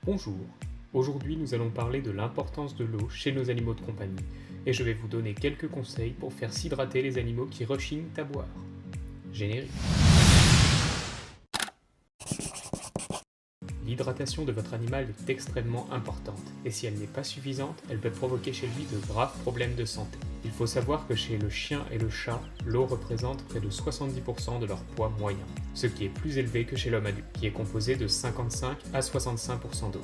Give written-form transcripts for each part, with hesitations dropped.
Bonjour, aujourd'hui nous allons parler de l'importance de l'eau chez nos animaux de compagnie et je vais vous donner quelques conseils pour faire s'hydrater les animaux qui rechignent à boire. Générique. L'hydratation de votre animal est extrêmement importante et si elle n'est pas suffisante, elle peut provoquer chez lui de graves problèmes de santé. Il faut savoir que chez le chien et le chat, l'eau représente près de 70% de leur poids moyen, ce qui est plus élevé que chez l'homme adulte, qui est composé de 55 à 65% d'eau.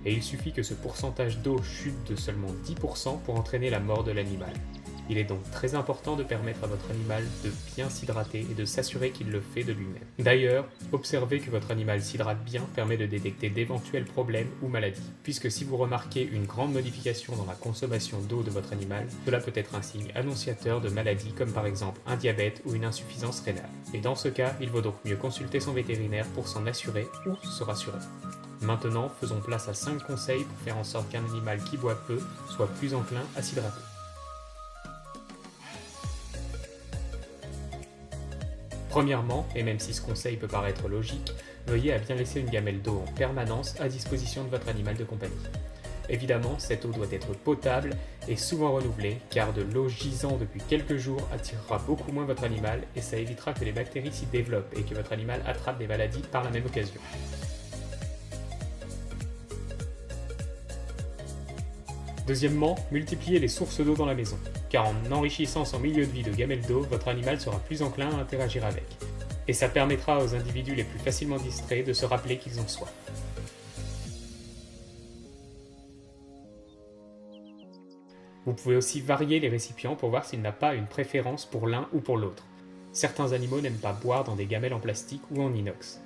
Et il suffit que ce pourcentage d'eau chute de seulement 10% pour entraîner la mort de l'animal. Il est donc très important de permettre à votre animal de bien s'hydrater et de s'assurer qu'il le fait de lui-même. D'ailleurs, observer que votre animal s'hydrate bien permet de détecter d'éventuels problèmes ou maladies, puisque si vous remarquez une grande modification dans la consommation d'eau de votre animal, cela peut être un signe annonciateur de maladies comme par exemple un diabète ou une insuffisance rénale. Et dans ce cas, il vaut donc mieux consulter son vétérinaire pour s'en assurer ou se rassurer. Maintenant, faisons place à 5 conseils pour faire en sorte qu'un animal qui boit peu soit plus enclin à s'hydrater. Premièrement, et même si ce conseil peut paraître logique, veuillez à bien laisser une gamelle d'eau en permanence à disposition de votre animal de compagnie. Évidemment, cette eau doit être potable et souvent renouvelée, car de l'eau gisant depuis quelques jours attirera beaucoup moins votre animal et ça évitera que les bactéries s'y développent et que votre animal attrape des maladies par la même occasion. Deuxièmement, multipliez les sources d'eau dans la maison, car en enrichissant son milieu de vie de gamelles d'eau, votre animal sera plus enclin à interagir avec. Et ça permettra aux individus les plus facilement distraits de se rappeler qu'ils ont soif. Vous pouvez aussi varier les récipients pour voir s'il n'a pas une préférence pour l'un ou pour l'autre. Certains animaux n'aiment pas boire dans des gamelles en plastique ou en inox,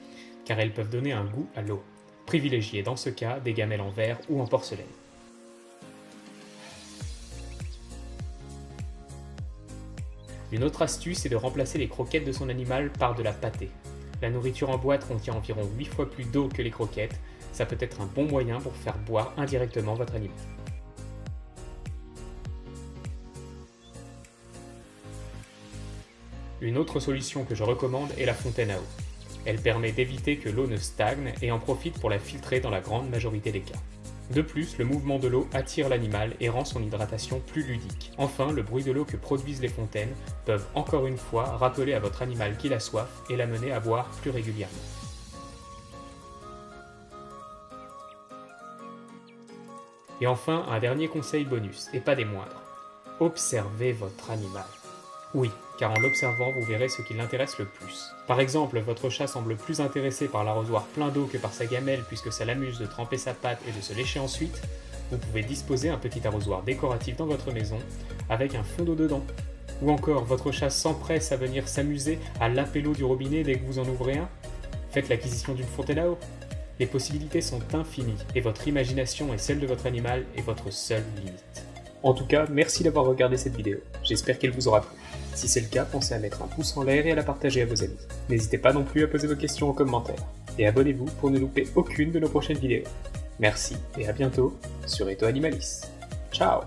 car elles peuvent donner un goût à l'eau. Privilégiez dans ce cas des gamelles en verre ou en porcelaine. Une autre astuce est de remplacer les croquettes de son animal par de la pâtée. La nourriture en boîte contient environ 8 fois plus d'eau que les croquettes, ça peut être un bon moyen pour faire boire indirectement votre animal. Une autre solution que je recommande est la fontaine à eau. Elle permet d'éviter que l'eau ne stagne et en profite pour la filtrer dans la grande majorité des cas. De plus, le mouvement de l'eau attire l'animal et rend son hydratation plus ludique. Enfin, le bruit de l'eau que produisent les fontaines peuvent encore une fois rappeler à votre animal qu'il a soif et l'amener à boire plus régulièrement. Et enfin, un dernier conseil bonus, et pas des moindres. Observez votre animal. Oui, car en l'observant, vous verrez ce qui l'intéresse le plus. Par exemple, votre chat semble plus intéressé par l'arrosoir plein d'eau que par sa gamelle puisque ça l'amuse de tremper sa patte et de se lécher ensuite. Vous pouvez disposer un petit arrosoir décoratif dans votre maison avec un fond d'eau dedans. Ou encore, votre chat s'empresse à venir s'amuser à laper l'eau du robinet dès que vous en ouvrez un. Faites l'acquisition d'une fontaine à eau. Les possibilités sont infinies et votre imagination et celle de votre animal est votre seule limite. En tout cas, merci d'avoir regardé cette vidéo. J'espère qu'elle vous aura plu. Si c'est le cas, pensez à mettre un pouce en l'air et à la partager à vos amis. N'hésitez pas non plus à poser vos questions en commentaire. Et abonnez-vous pour ne louper aucune de nos prochaines vidéos. Merci et à bientôt sur Eto Animalis. Ciao!